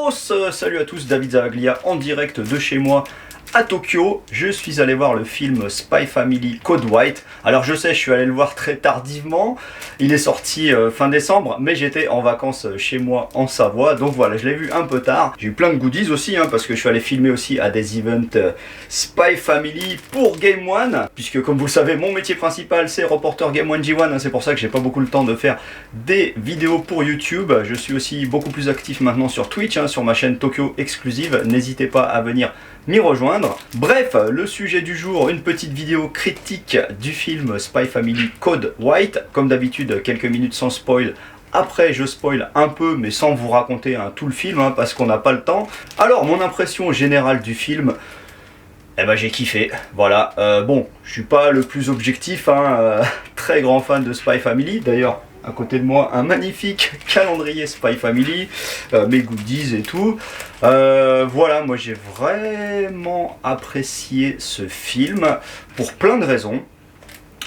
Salut à tous, David Zavaglia en direct de chez moi à Tokyo. Je suis allé voir le film Spy Family Code White. Alors je sais, je suis allé le voir très tardivement. Il est sorti fin décembre, mais j'étais en vacances chez moi en Savoie. Donc voilà, je l'ai vu un peu tard. J'ai eu plein de goodies aussi, parce que je suis allé filmer aussi à des events Spy Family pour Game One. Puisque comme vous le savez, mon métier principal c'est reporter Game One G1. C'est pour ça que j'ai pas beaucoup le temps de faire des vidéos pour YouTube. Je suis aussi beaucoup plus actif maintenant sur Twitch, sur ma chaîne Tokyo Exclusive. N'hésitez pas à venir m'y rejoindre. Bref, le sujet du jour, une petite vidéo critique du film Spy Family Code White. Comme d'habitude, quelques minutes sans spoil. Après, je spoil un peu, mais sans vous raconter tout le film, parce qu'on n'a pas le temps. Alors, mon impression générale du film, j'ai kiffé. Voilà. Bon, je suis pas le plus objectif, très grand fan de Spy Family. D'ailleurs, à côté de moi, un magnifique calendrier Spy Family, mes goodies et tout. Voilà, moi j'ai vraiment apprécié ce film pour plein de raisons.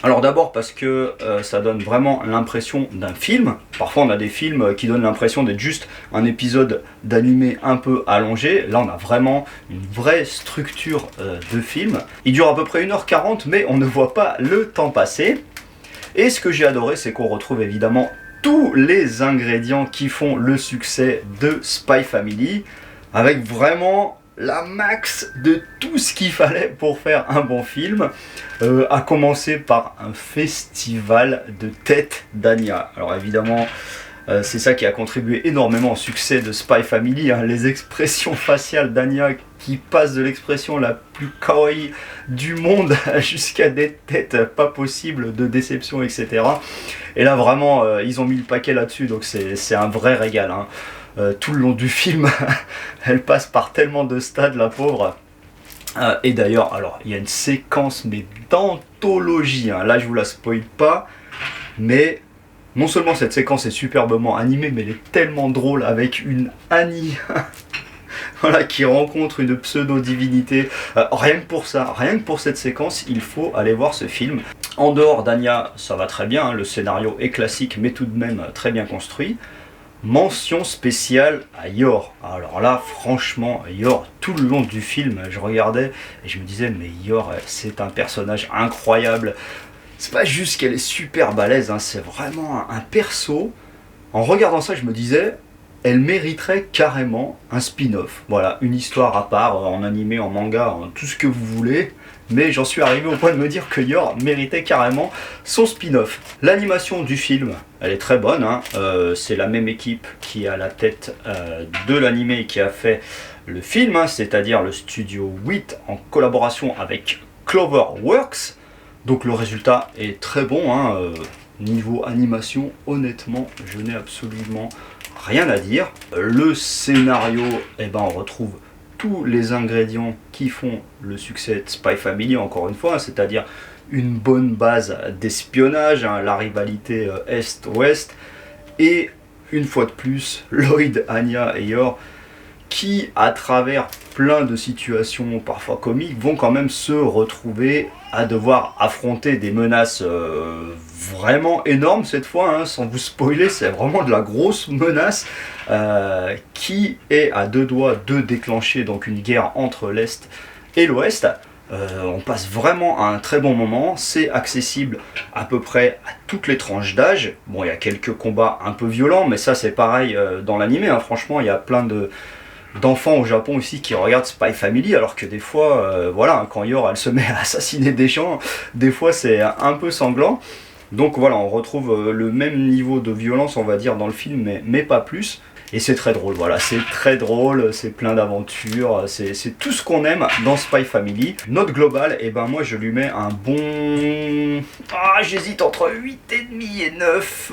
Alors d'abord parce que ça donne vraiment l'impression d'un film. Parfois on a des films qui donnent l'impression d'être juste un épisode d'animé un peu allongé. Là on a vraiment une vraie structure de film. Il dure à peu près 1h40 mais on ne voit pas le temps passer. Et ce que j'ai adoré, c'est qu'on retrouve évidemment tous les ingrédients qui font le succès de Spy Family, avec vraiment la max de tout ce qu'il fallait pour faire un bon film, à commencer par un festival de tête d'Anya. Alors évidemment, c'est ça qui a contribué énormément au succès de Spy Family, les expressions faciales d'Anya qui passent de l'expression la plus kawaii du monde jusqu'à des têtes pas possibles de déception, etc. Et là vraiment, ils ont mis le paquet là-dessus, donc c'est un vrai régal. Tout le long du film, elle passe par tellement de stades, la pauvre. Et d'ailleurs, alors il y a une séquence mais d'anthologie, là je vous la spoil pas, mais non seulement cette séquence est superbement animée, mais elle est tellement drôle avec une Annie voilà, qui rencontre une pseudo-divinité. Rien que pour ça, rien que pour cette séquence, il faut aller voir ce film. En dehors d'Anya, ça va très bien, le scénario est classique mais tout de même très bien construit. Mention spéciale à Yor. Alors là, franchement, Yor, tout le long du film, je regardais et je me disais, mais Yor, c'est un personnage incroyable. C'est pas juste qu'elle est super balèze, c'est vraiment un perso. En regardant ça, je me disais, elle mériterait carrément un spin-off. Voilà, une histoire à part, en animé, en manga, en tout ce que vous voulez. Mais j'en suis arrivé au point de me dire que Yor méritait carrément son spin-off. L'animation du film, elle est très bonne. C'est la même équipe qui est à la tête de l'animé et qui a fait le film, c'est-à-dire le studio 8 en collaboration avec Cloverworks. Donc le résultat est très bon. Niveau animation, honnêtement, je n'ai absolument rien à dire. Le scénario, on retrouve tous les ingrédients qui font le succès de Spy Family, encore une fois, c'est-à-dire une bonne base d'espionnage, la rivalité Est-Ouest, et une fois de plus, Lloyd, Anya et Yor, qui, à travers plein de situations parfois comiques, vont quand même se retrouver à devoir affronter des menaces vraiment énormes cette fois, sans vous spoiler, c'est vraiment de la grosse menace qui est à deux doigts de déclencher donc une guerre entre l'Est et l'Ouest. On passe vraiment un très bon moment, c'est accessible à peu près à toutes les tranches d'âge. Bon, il y a quelques combats un peu violents, mais ça c'est pareil dans l'animé, franchement il y a plein d'enfants au Japon aussi qui regardent Spy Family, alors que des fois, quand Yor elle se met à assassiner des gens, des fois c'est un peu sanglant. Donc voilà, on retrouve le même niveau de violence, on va dire, dans le film, mais pas plus. Et c'est très drôle, voilà, c'est très drôle, c'est plein d'aventures, c'est tout ce qu'on aime dans Spy Family. Note globale, moi je lui mets un bon... j'hésite entre 8,5 et 9.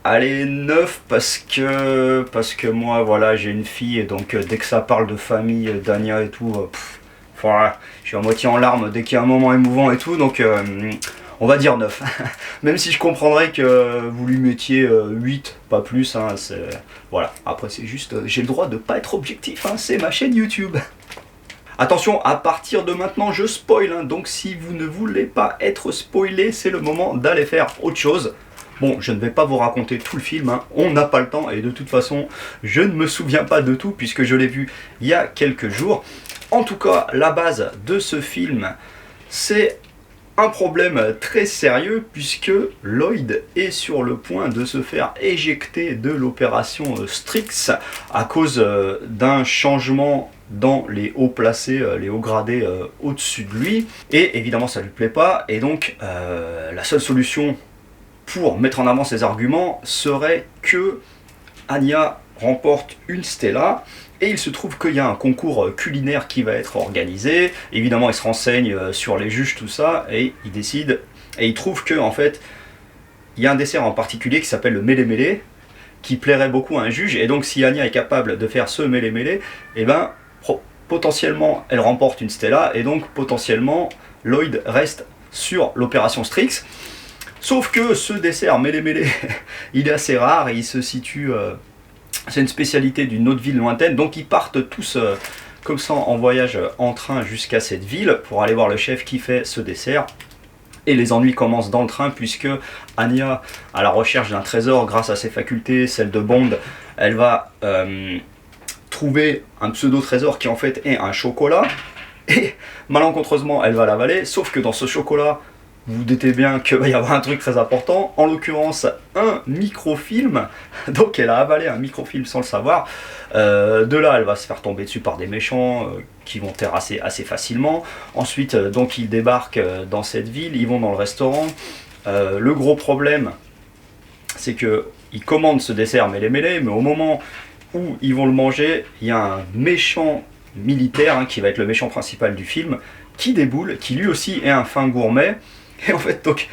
Allez, 9 parce que moi, voilà, j'ai une fille, et donc dès que ça parle de famille, d'Anya et tout, je suis à moitié en larmes dès qu'il y a un moment émouvant et tout, donc... on va dire 9, même si je comprendrais que vous lui mettiez 8, pas plus, voilà, après c'est juste, j'ai le droit de pas être objectif, c'est ma chaîne YouTube. Attention, à partir de maintenant je spoil, donc si vous ne voulez pas être spoilé, c'est le moment d'aller faire autre chose. Bon, je ne vais pas vous raconter tout le film, hein. On n'a pas le temps, et de toute façon, je ne me souviens pas de tout, puisque je l'ai vu il y a quelques jours. En tout cas, la base de ce film, c'est un problème très sérieux, puisque Lloyd est sur le point de se faire éjecter de l'opération Strix à cause d'un changement dans les hauts placés, les hauts gradés au-dessus de lui. Et évidemment, ça ne lui plaît pas, et donc la seule solution pour mettre en avant ses arguments serait que Anya remporte une Stella. Et il se trouve qu'il y a un concours culinaire qui va être organisé. Évidemment, il se renseigne sur les juges, tout ça, et il décide, et il trouve que, en fait, il y a un dessert en particulier qui s'appelle le mele-mele, qui plairait beaucoup à un juge, et donc si Anya est capable de faire ce mele-mele, eh ben, potentiellement, elle remporte une Stella, et donc, potentiellement, Lloyd reste sur l'opération Strix. Sauf que ce dessert mele-mele, il est assez rare, et il se situe... c'est une spécialité d'une autre ville lointaine, donc ils partent tous comme ça en voyage en train jusqu'à cette ville pour aller voir le chef qui fait ce dessert. Et les ennuis commencent dans le train puisque Anya, à la recherche d'un trésor grâce à ses facultés, celle de Bond, elle va trouver un pseudo-trésor qui en fait est un chocolat. Et malencontreusement, elle va l'avaler, sauf que dans ce chocolat, vous vous doutez bien qu'il va y avoir un truc très important, en l'occurrence un microfilm. Donc elle a avalé un microfilm sans le savoir. De là, elle va se faire tomber dessus par des méchants qui vont terrasser assez facilement. Ensuite, donc ils débarquent dans cette ville, ils vont dans le restaurant. Le gros problème, c'est qu'ils commandent ce dessert mele-mele, mais au moment où ils vont le manger, il y a un méchant militaire, hein, qui va être le méchant principal du film, qui déboule, qui lui aussi est un fin gourmet. Et en fait, donc,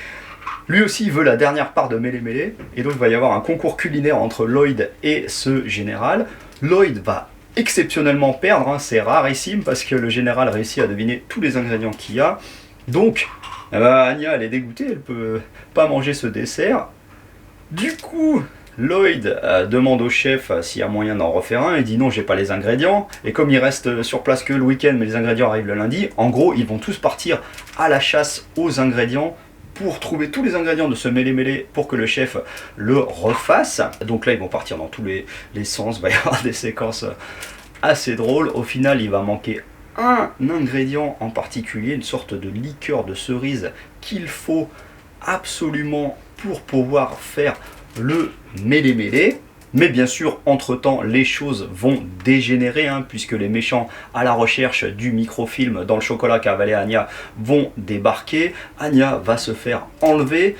lui aussi il veut la dernière part de mele-mele, et donc il va y avoir un concours culinaire entre Lloyd et ce général. Lloyd va exceptionnellement perdre, hein, c'est rarissime, parce que le général réussit à deviner tous les ingrédients qu'il y a. Donc, Anya, elle est dégoûtée, elle peut pas manger ce dessert. Du coup, Lloyd demande au chef s'il y a moyen d'en refaire un, il dit non, j'ai pas les ingrédients, et comme il reste sur place que le week-end, mais les ingrédients arrivent le lundi, en gros, ils vont tous partir à la chasse aux ingrédients pour trouver tous les ingrédients de ce mele-mele pour que le chef le refasse. Donc là, ils vont partir dans tous les sens, il va y avoir des séquences assez drôles. Au final, il va manquer un ingrédient en particulier, une sorte de liqueur de cerise qu'il faut absolument pour pouvoir faire le mele-mele. Mais bien sûr, entre-temps, les choses vont dégénérer, hein, puisque les méchants, à la recherche du microfilm dans le chocolat qu'a avalé Anya, vont débarquer. Anya va se faire enlever.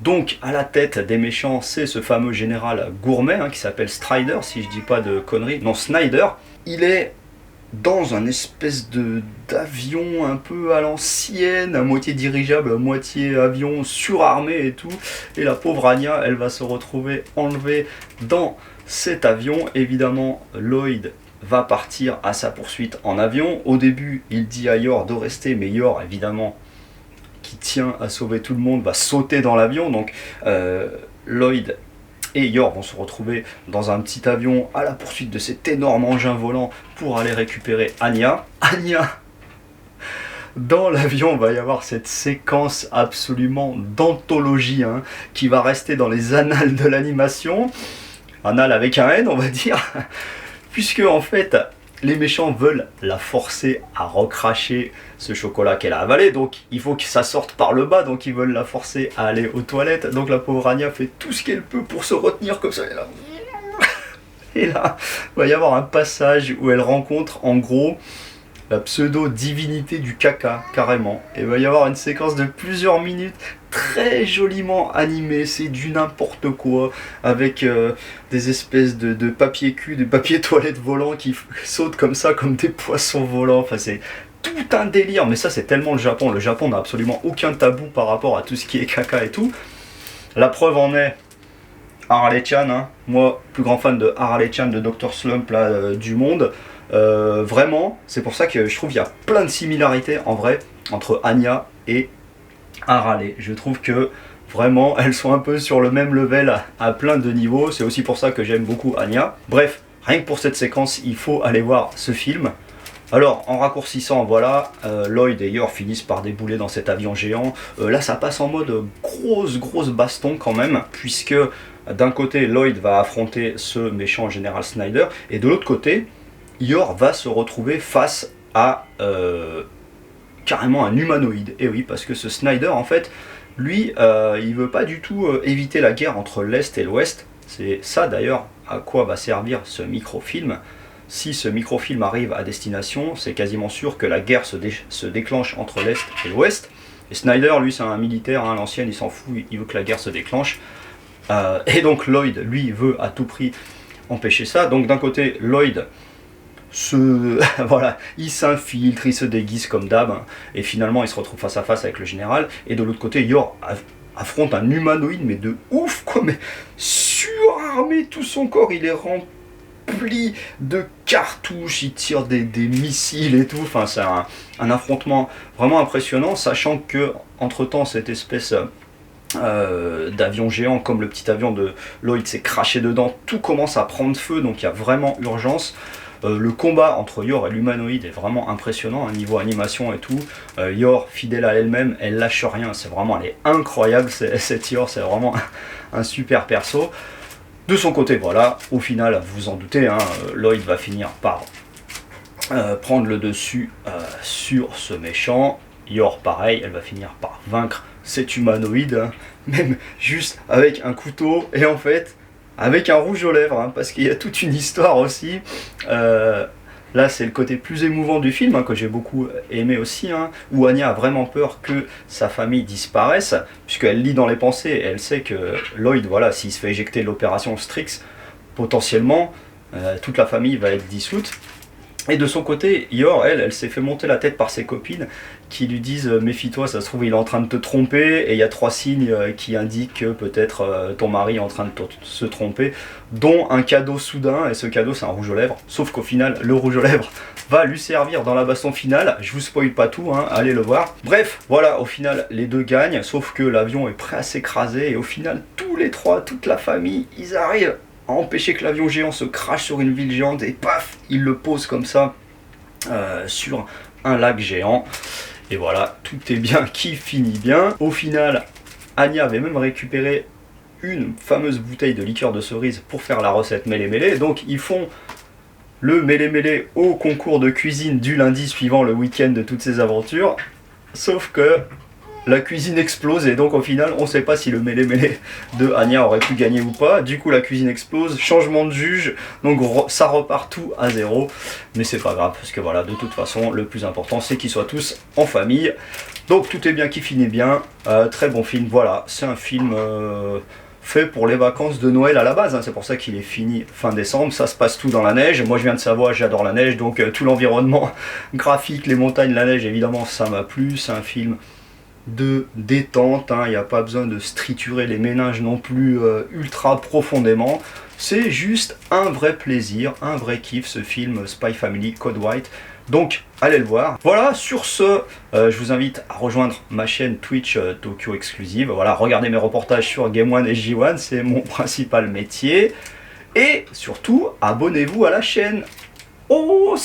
Donc, à la tête des méchants, c'est ce fameux général gourmet, hein, qui s'appelle Strider, si je dis pas de conneries. Non, Snyder. Il est dans un espèce d'avion un peu à l'ancienne, à moitié dirigeable, à moitié avion surarmé et tout. Et la pauvre Anya, elle va se retrouver enlevée dans cet avion. Évidemment, Lloyd va partir à sa poursuite en avion. Au début, il dit à Yor de rester, mais Yor, évidemment, qui tient à sauver tout le monde, va sauter dans l'avion. Donc, Lloyd et Yor vont se retrouver dans un petit avion à la poursuite de cet énorme engin volant pour aller récupérer Anya. Anya, dans l'avion, va y avoir cette séquence absolument d'anthologie, hein, qui va rester dans les annales de l'animation. Annales avec un N, on va dire. Puisque, en fait, les méchants veulent la forcer à recracher ce chocolat qu'elle a avalé, donc il faut que ça sorte par le bas, donc ils veulent la forcer à aller aux toilettes. Donc la pauvre Anya fait tout ce qu'elle peut pour se retenir comme ça, et là, il va y avoir un passage où elle rencontre en gros la pseudo-divinité du caca, carrément. Et il va y avoir une séquence de plusieurs minutes très joliment animée, c'est du n'importe quoi, avec des espèces de papier cul, de papier toilette volants qui sautent comme ça, comme des poissons volants. Enfin, c'est tout un délire, mais ça c'est tellement le Japon. Le Japon n'a absolument aucun tabou par rapport à tout ce qui est caca et tout. La preuve en est Harley-chan, hein. Moi, plus grand fan de Harley-chan, de Dr Slump là, du monde. Vraiment, c'est pour ça que je trouve qu'il y a plein de similarités en vrai entre Anya et Harley. Je trouve que vraiment elles sont un peu sur le même level à plein de niveaux. C'est aussi pour ça que j'aime beaucoup Anya. Bref, rien que pour cette séquence, il faut aller voir ce film. Alors, en raccourcissant, voilà, Lloyd et Yor finissent par débouler dans cet avion géant. Là, ça passe en mode grosse baston quand même, puisque d'un côté, Lloyd va affronter ce méchant général Snyder, et de l'autre côté, Yor va se retrouver face à carrément un humanoïde. Et oui, parce que ce Snyder, en fait, lui, il veut pas du tout éviter la guerre entre l'Est et l'Ouest. C'est ça d'ailleurs à quoi va servir ce microfilm. Si ce microfilm arrive à destination, c'est quasiment sûr que la guerre se déclenche entre l'Est et l'Ouest. Et Snyder, lui, c'est un militaire, hein, l'ancien, il s'en fout, il veut que la guerre se déclenche. Et donc Lloyd, lui, veut à tout prix empêcher ça. Donc d'un côté, Lloyd voilà, il s'infiltre, il se déguise comme d'hab, hein, et finalement il se retrouve face à face avec le général. Et de l'autre côté, Yor affronte un humanoïde, mais de ouf, quoi, mais surarmé, tout son corps, il est rempli de cartouches, il tire des missiles et tout. Enfin, c'est un affrontement vraiment impressionnant, sachant que entre temps cette espèce d'avion géant comme le petit avion de Lloyd s'est craché dedans, tout commence à prendre feu, donc il y a vraiment urgence. Le combat entre Yor et l'humanoïde est vraiment impressionnant, hein, niveau animation et tout. Yor, fidèle à elle-même, elle lâche rien, c'est vraiment, elle est incroyable, cette Yor, c'est vraiment un super perso. De son côté, voilà, au final, vous vous en doutez, hein, Lloyd va finir par prendre le dessus sur ce méchant. Yor, pareil, elle va finir par vaincre cet humanoïde, hein, même juste avec un couteau, et en fait, avec un rouge aux lèvres, hein, parce qu'il y a toute une histoire aussi. Là, c'est le côté plus émouvant du film, hein, que j'ai beaucoup aimé aussi, hein, où Anya a vraiment peur que sa famille disparaisse, puisqu'elle lit dans les pensées, et elle sait que Lloyd, voilà, s'il se fait éjecter de l'opération Strix, potentiellement, toute la famille va être dissoute. Et de son côté, Yor, elle s'est fait monter la tête par ses copines qui lui disent méfie-toi, ça se trouve il est en train de te tromper, et il y a 3 signes qui indiquent que peut-être ton mari est en train de se tromper, dont un cadeau soudain, et ce cadeau c'est un rouge aux lèvres, sauf qu'au final le rouge aux lèvres va lui servir dans la baston finale. Je vous spoil pas tout, hein, allez le voir. Bref, voilà, au final les deux gagnent, sauf que l'avion est prêt à s'écraser, et au final tous les trois, toute la famille, ils arrivent à empêcher que l'avion géant se crache sur une ville géante, et paf, il le pose comme ça sur un lac géant. Et voilà, tout est bien qui finit bien. Au final, Anya avait même récupéré une fameuse bouteille de liqueur de cerise pour faire la recette mêlé-mêlé. Donc ils font le mêlé-mêlé au concours de cuisine du lundi suivant le week-end de toutes ces aventures. Sauf que la cuisine explose, et donc au final on ne sait pas si le mêlé-mêlé de Anya aurait pu gagner ou pas. Du coup la cuisine explose, changement de juge, donc ça repart tout à zéro. Mais c'est pas grave, parce que voilà, de toute façon le plus important c'est qu'ils soient tous en famille. Donc tout est bien qui finit bien, très bon film. Voilà, c'est un film fait pour les vacances de Noël à la base, hein. C'est pour ça qu'il est fini fin décembre. Ça se passe tout dans la neige, moi je viens de Savoie, j'adore la neige, donc tout l'environnement graphique, les montagnes, la neige, évidemment ça m'a plu. C'est un film de détente, hein, il n'y a pas besoin de striturer les méninges non plus ultra profondément. C'est juste un vrai plaisir, un vrai kiff, ce film Spy Family Code White. Donc allez le voir. Voilà, sur ce, je vous invite à rejoindre ma chaîne Twitch Tokyo Exclusive. Voilà, regardez mes reportages sur Game One et J1, c'est mon principal métier. Et surtout, abonnez-vous à la chaîne. Oh,